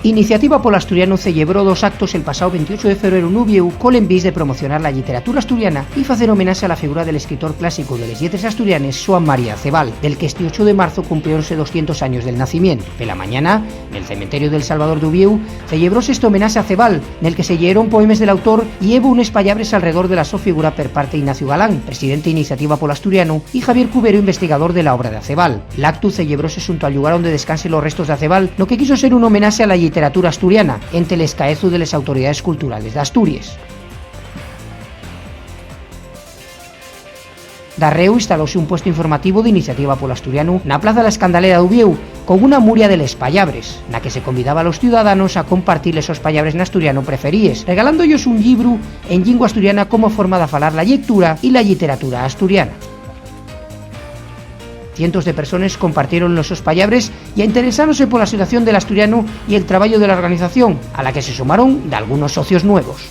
Iniciativa Polo Asturiano celebró 2 actos el pasado 28 de febrero en Ubieu con l'envís de promocionar la literatura asturiana y hacer homenaje a la figura del escritor clásico de les lletres asturianes Joan María Acebal, del que este 8 de marzo cumplióronse 200 años del nacimiento. De la mañana, en el cementerio del Salvador de Ubieu, celebróse este homenaje a Acebal, en el que se leyeron poemas del autor y hubo unes pallabres alrededor de la so figura per parte Ignacio Galán, presidente de Iniciativa Polo Asturiano, y Javier Cubero, investigador de la obra de Acebal. L'actu celebróse junto al lugar donde descansen los restos de Acebal, lo que quiso ser un homenaje a la literatura asturiana, entre el escaezu de las autoridades culturales de Asturias. Darreu instalóse un puesto informativo de Iniciativa Polo Asturiano na Plaza La Escandalera de Ubieu, con una muria de les pallabres, na que se convidaba a los ciudadanos a compartir esos pallabres en asturiano preferíes, regalándolos un libro en lingua asturiana como forma de falar la lectura y la literatura asturiana. Cientos de personas compartieron los pallabres y interesándose por la situación del asturiano y el trabajo de la organización, a la que se sumaron de algunos socios nuevos.